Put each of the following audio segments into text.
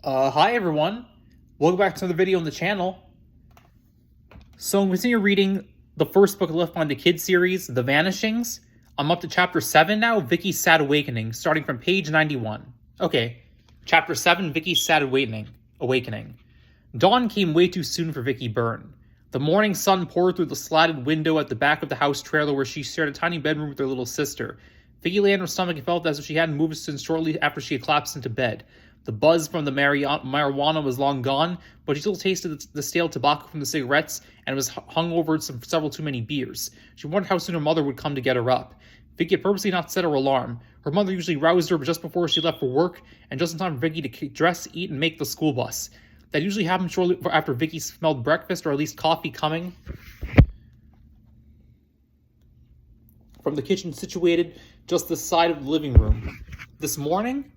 Hi everyone. Welcome back to another video on the channel. So I'm continuing reading the first book of Left Behind the Kids series, The Vanishings. I'm up to chapter 7 now, Vicky's Sad Awakening, starting from page 91. Okay, chapter 7, Vicky's Sad Awakening. Dawn came way too soon for Vicki Byrne. The morning sun poured through the slatted window at the back of the house trailer where she shared a tiny bedroom with her little sister. Vicki lay on her stomach and felt as if she hadn't moved since shortly after she had collapsed into bed. The buzz from the marijuana was long gone, but she still tasted the stale tobacco from the cigarettes and was hung over several too many beers. She wondered how soon her mother would come to get her up. Vicki had purposely not set her alarm. Her mother usually roused her just before she left for work, and just in time for Vicki to dress, eat, and make the school bus. That usually happened shortly after Vicki smelled breakfast, or at least coffee, coming from the kitchen situated just this side of the living room. This morning,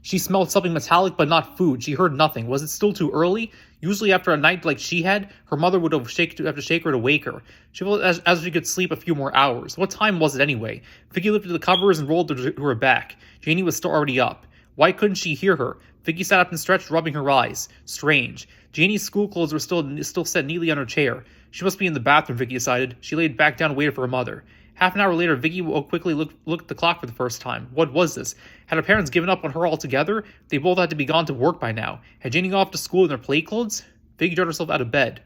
she smelled something metallic but not food. She heard nothing. Was it still too early? Usually after a night like she had, her mother would have to shake her to wake her. She felt as if she could sleep a few more hours. What time was it anyway? Vicki lifted the covers and rolled to her back. Janie was still already up. Why couldn't she hear her? Vicki sat up and stretched, rubbing her eyes. Strange. Janie's school clothes were still set neatly on her chair. She must be in the bathroom, Vicki decided. She laid back down and waited for her mother. Half an hour later, Vicki quickly looked at the clock for the first time. What was this? Had her parents given up on her altogether? They both had to be gone to work by now. Had Janie gone off to school in their play clothes? Vicki dragged herself out of bed.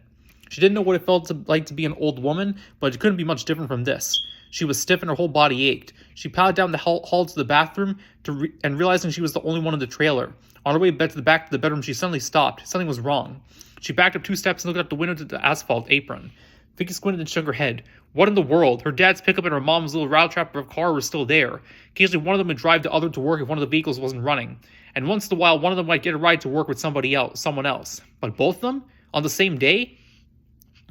She didn't know what it felt like to be an old woman, but it couldn't be much different from this. She was stiff and her whole body ached. She padded down the hall to the bathroom and realizing she was the only one in the trailer. On her way back to the bedroom, she suddenly stopped. Something was wrong. She backed up 2 steps and looked out the window to the asphalt apron. Vicki squinted and shook her head. What in the world? Her dad's pickup and her mom's little route trapper of car were still there. Occasionally one of them would drive the other to work if one of the vehicles wasn't running. And once in a while, one of them might get a ride to work with someone else. But both of them? On the same day?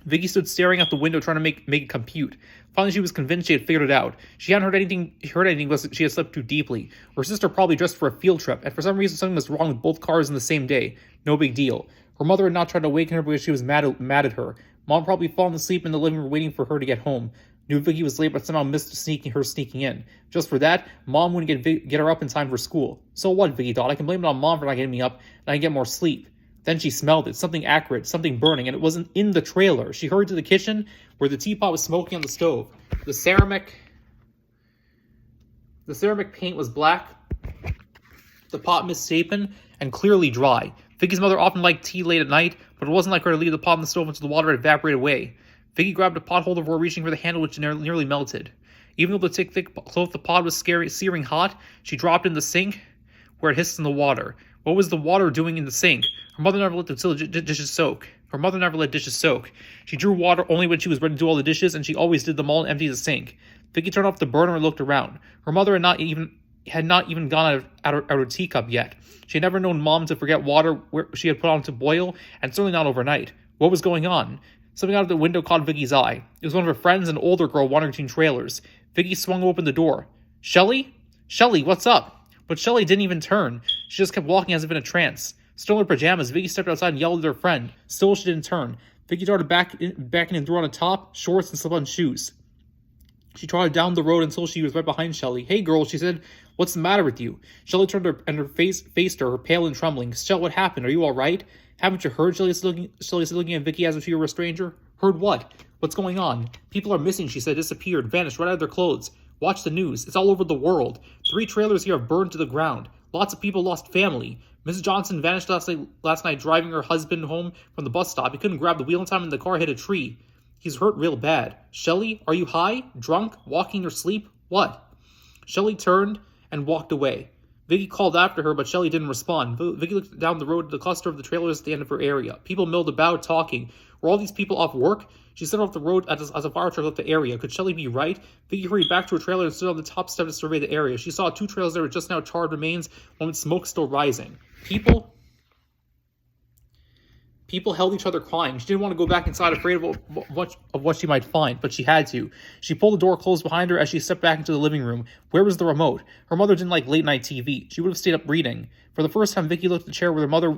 Vicki stood staring out the window trying to make it compute. Finally, she was convinced she had figured it out. She hadn't heard anything unless she had slept too deeply. Her sister probably dressed for a field trip, and for some reason something was wrong with both cars in the same day. No big deal. Her mother had not tried to awaken her because she was mad at her. Mom probably fallen asleep in the living room waiting for her to get home. Knew Vicki was late but somehow missed sneaking in. Just for that, Mom wouldn't get her up in time for school. So what, Vicki thought, I can blame it on Mom for not getting me up and I can get more sleep. Then she smelled it, something acrid, something burning, and it wasn't in the trailer. She hurried to the kitchen where the teapot was smoking on the stove. The ceramic paint was black, the pot misshapen, and clearly dry. Vicki's mother often liked tea late at night, but it wasn't like her to leave the pot on the stove until the water had evaporated away. Vicki grabbed a pot holder before reaching for the handle, which nearly melted. Even though the thick cloth of the pot was searing hot, she dropped it in the sink where it hissed in the water. What was the water doing in the sink? Her mother never let the dishes soak. She drew water only when she was ready to do all the dishes, and she always did them all and emptied the sink. Vicki turned off the burner and looked around. Her mother had not even gone out of her teacup yet. She had never known Mom to forget water where she had put on to boil, and certainly not overnight. What was going on? Something out of the window caught Vicki's eye. It was one of her friends, an older girl wandering between trailers. Vicki swung open the door. Shelley? Shelley, what's up? But Shelley didn't even turn. She just kept walking as if in a trance. Still in her pajamas, Vicki stepped outside and yelled at her friend. Still she didn't turn. Vicki darted back in and threw on a top, shorts, and slip-on shoes. She trotted down the road until she was right behind Shelley. Hey girl, she said, what's the matter with you? Shelley turned her face faced her pale and trembling. Shell, what happened? Are you all right? Haven't you heard? Shelley said, looking at Vicki as if she were a stranger. Heard what? What's going on? People are missing, she said, disappeared, vanished right out of their clothes. Watch the news. It's all over the world. 3 trailers here have burned to the ground. Lots of people lost family. Mrs. Johnson vanished last night driving her husband home from the bus stop. He couldn't grab the wheel in time and the car hit a tree. He's hurt real bad. Shelley, are you high? Drunk? Walking in your sleep? What? Shelley turned and walked away. Vicki called after her, but Shelley didn't respond. Vicki looked down the road to the cluster of the trailers at the end of her area. People milled about, talking. Were all these people off work? She set off the road as a fire truck left the area. Could Shelley be right? Vicki hurried back to her trailer and stood on the top step to survey the area. She saw 2 trailers that were just now charred remains, one with smoke still rising. People held each other crying. She didn't want to go back inside, afraid of what she might find, but she had to. She pulled the door closed behind her as she stepped back into the living room. Where was the remote? Her mother didn't like late-night TV. She would have stayed up reading. For the first time, Vicki looked at the chair where her mother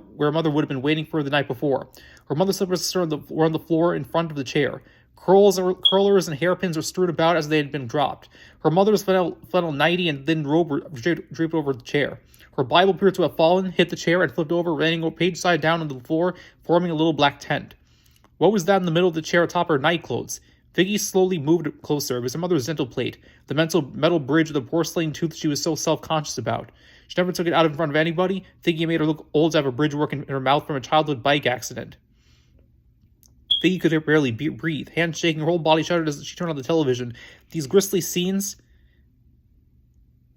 would have been waiting for her the night before. Her mother's slippers were on the floor in front of the chair. Curlers and hairpins were strewed about as they had been dropped. Her mother's flannel nightie and thin robe were draped over the chair. Her Bible appeared to have fallen, hit the chair, and flipped over, landing page side down on the floor, forming a little black tent. What was that in the middle of the chair atop her nightclothes? Vicky slowly moved closer. It was her mother's dental plate, the metal bridge with the porcelain tooth she was so self-conscious about. She never took it out in front of anybody, thinking it made her look old to have a bridge work in her mouth from a childhood bike accident. Vicky could barely breathe, hands shaking, her whole body shuddered as she turned on the television. These grisly scenes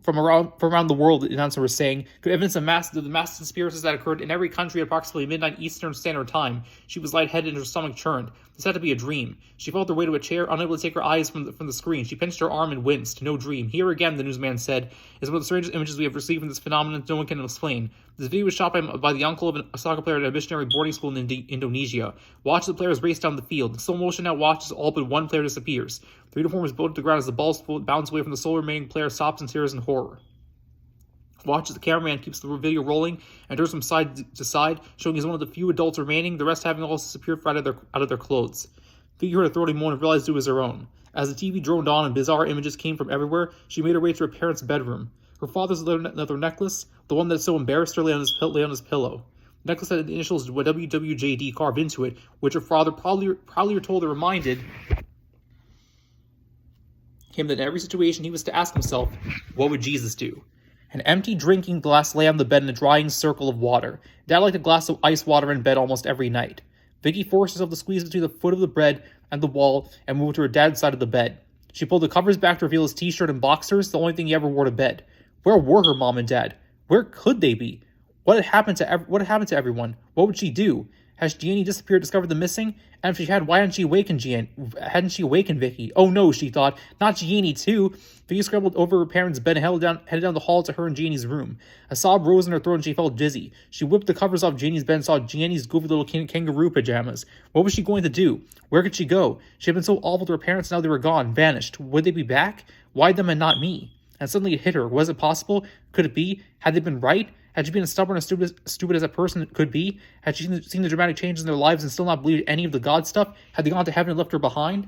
from around the world, the announcer was saying, could evidence the mass conspiracies that occurred in every country at approximately midnight Eastern Standard Time. She was lightheaded and her stomach churned. This had to be a dream. She felt her way to a chair, unable to take her eyes from the screen. She pinched her arm and winced. No dream. Here again, the newsman said, is one of the strangest images we have received from this phenomenon no one can explain. This video was shot by the uncle of a soccer player at a missionary boarding school in Indonesia. Watch the players race down the field. In slow motion now watches all but one player disappears. The uniform is bowed to the ground as the ball bounces away from the sole remaining player, stops and tears in horror. Watch as the cameraman keeps the video rolling and turns from side to side, showing he's one of the few adults remaining, the rest having all disappeared out of their clothes. Vicky heard a throaty moan and realized it was her own. As the TV droned on and bizarre images came from everywhere, she made her way to her parents' bedroom. Her father's leather necklace, the one that so embarrassed her, lay on his pillow. The necklace had the initials WWJD carved into it, which her father proudly told her reminded him that in every situation he was to ask himself, what would Jesus do? An empty drinking glass lay on the bed in a drying circle of water. Dad liked a glass of ice water in bed almost every night. Vicky forced herself to squeeze between the foot of the bed and the wall and moved to her dad's side of the bed. She pulled the covers back to reveal his t-shirt and boxers, the only thing he ever wore to bed. Where were her mom and dad? Where could they be? What had happened to everyone? What would she do? Has Gianni disappeared, discovered the missing? And if she had, why hadn't she awakened Vicky? Oh no, she thought. Not Gianni too. Vicky scrambled over her parents' bed and headed down the hall to her and Gianni's room. A sob rose in her throat and she felt dizzy. She whipped the covers off Gianni's bed and saw Gianni's goofy little kangaroo pajamas. What was she going to do? Where could she go? She had been so awful to her parents, now they were gone, vanished. Would they be back? Why them and not me? And suddenly it hit her. Was it possible? Could it be? Had they been right? Had she been as stubborn and stupid as a person could be? Had she seen the dramatic changes in their lives and still not believed any of the God stuff? Had they gone to heaven and left her behind?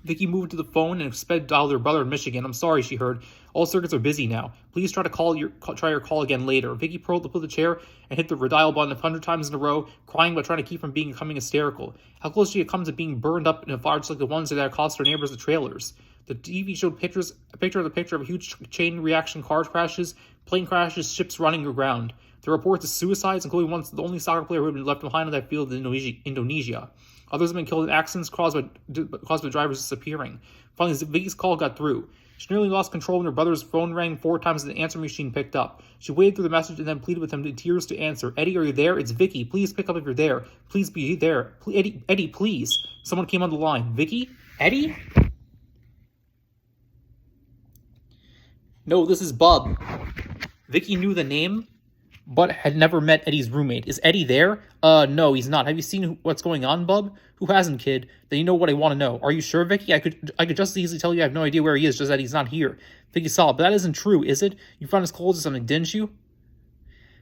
Vicky moved to the phone and sped dialed her brother in Michigan. I'm sorry, she heard. All circuits are busy now. Please try your call again later. Vicky pulled the chair and hit the redial button 100 times in a row, crying but trying to keep from becoming hysterical. How close she had come to being burned up in a fire just like the ones that had cost her neighbors the trailers. The TV showed a picture of huge chain reaction car crashes, plane crashes, ships running aground. There were reports of suicides, including once the only soccer player who had been left behind on that field in Indonesia. Others have been killed in accidents caused by drivers disappearing. Finally, Vicky's call got through. She nearly lost control when her brother's phone rang 4 times and the answer machine picked up. She waited through the message and then pleaded with him in tears to answer. Eddie, are you there? It's Vicky. Please pick up if you're there. Please be there. Eddie, please. Someone came on the line. Vicky? Eddie? No, this is Bub. Vicky knew the name, but had never met Eddie's roommate. Is Eddie there? No, he's not. Have you seen what's going on, Bub? Who hasn't, kid? Then you know what I want to know. Are you sure, Vicky? I could just as easily tell you I have no idea where he is, just that he's not here. Vicky sobbed. But that isn't true, is it? You found his clothes or something, didn't you?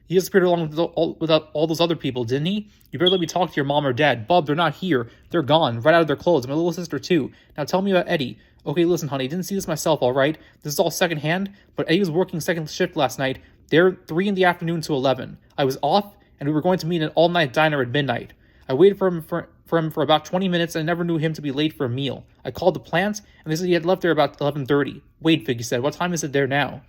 He disappeared along with all those other people, didn't he? You better let me talk to your mom or dad. Bub, they're not here. They're gone, right out of their clothes. My little sister, too. Now tell me about Eddie. Okay, listen, honey, I didn't see this myself, all right? This is all secondhand, but Eddie was working second shift last night. They're 3 in the afternoon to 11. I was off, and we were going to meet in an all-night diner at midnight. I waited for him for about 20 minutes, and I never knew him to be late for a meal. I called the plant, and they said he had left there about 11:30. Wait, Vicky said, what time is it there now?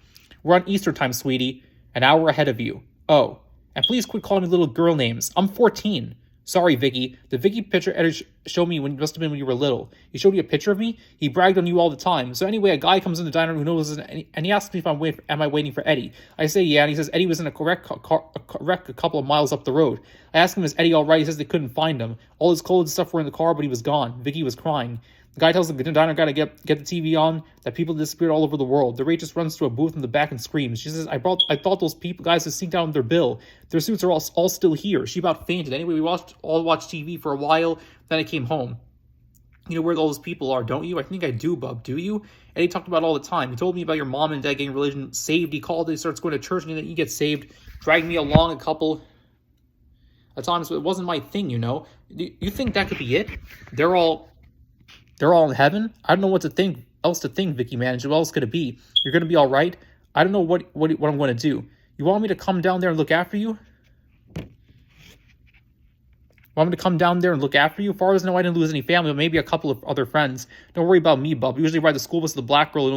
We're on Easter time, sweetie. An hour ahead of you. Oh, and please quit calling me little girl names. I'm 14. Sorry, Vicky. The Vicky picture Eddie showed me must have been when you were little. He showed you a picture of me? He bragged on you all the time. So anyway, a guy comes in the diner who knows this, and he asks me if am I waiting for Eddie. I say yeah, and he says Eddie was in a wreck a couple of miles up the road. I ask him, is Eddie all right? He says they couldn't find him. All his clothes and stuff were in the car, but he was gone. Vicky was crying. The guy tells the diner guy to get the TV on, that people disappeared all over the world. The waitress runs to a booth in the back and screams. She says, I thought those guys had sneaked down their bill. Their suits are all still here. She about fainted. Anyway, we watched TV for a while, then I came home. You know where all those people are, don't you? I think I do, Bub. Do you? Eddie talked about it all the time. He told me about your mom and dad getting religion saved. He called, he starts going to church, and then he gets saved. Dragged me along a couple of times, but it wasn't my thing, you know? You think that could be it? They're all They're all in heaven? I don't know what to think else to think, Vicki managed. What else could it be? You're going to be all right? I don't know what I'm going to do. You want me to come down there and look after you? Want me to come down there and look after you? Far as I know, I didn't lose any family, but maybe a couple of other friends. Don't worry about me, bub. I usually ride the school bus with the black girl who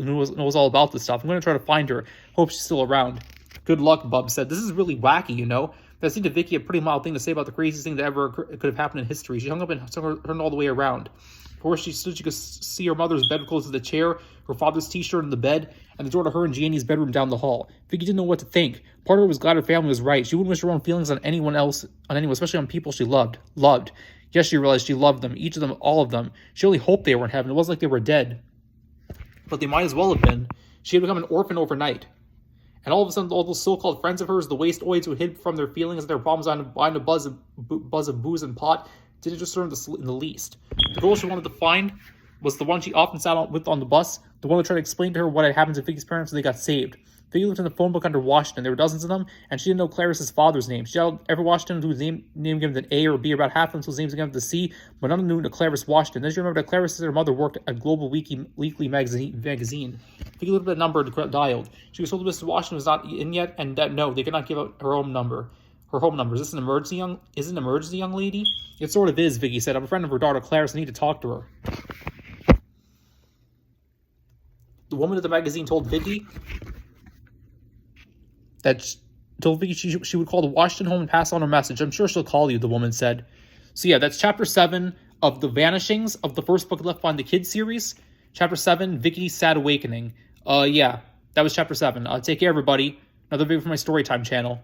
knows all about this stuff. I'm going to try to find her. Hope she's still around. Good luck, bub said. This is really wacky, you know? That seemed to Vicki a pretty mild thing to say about the craziest thing that ever could have happened in history. She hung up and turned all the way around. Before she stood, she could see her mother's bed close to the chair, her father's t-shirt in the bed, and the door to her and Janie's bedroom down the hall. Vicki didn't know what to think. Part of her was glad her family was right. She wouldn't wish her own feelings on anyone, especially on people she loved. Yes, she realized she loved them, each of them, all of them. She only hoped they were in heaven. It wasn't like they were dead. But they might as well have been. She had become an orphan overnight. And all of a sudden, all those so-called friends of hers, the waste-oids who hid from their feelings and their problems behind a buzz of booze and pot, didn't disturb in the least. The girl she wanted to find was the one she often sat with on the bus, the one who tried to explain to her what had happened to Vicki's parents when they got saved. Vicki looked in the phone book under Washington. There were dozens of them, and she didn't know Clarice's father's name. She had every Washington whose name began with an A or B, or about half of them whose names began with a C, but none knew Clarice Washington. Then she remembered that Clarice's mother worked at Global Weekly magazine. Vicki looked at the number dialed. She was told Mrs. Washington was not in yet, and that no, they could not give out her home number. Her home number. Is this an emergency, young lady? It sort of is, Vicki said. I'm a friend of her daughter, Clarice. I need to talk to her. The woman at the magazine told Vicki she would call the Washington home and pass on her message. I'm sure she'll call you, the woman said. So yeah, that's chapter 7 of The Vanishings of the first book Left Behind the Kids series. Chapter 7, Vicky's Sad Awakening. Yeah, that was chapter 7. Take care, everybody. Another video from my Storytime channel.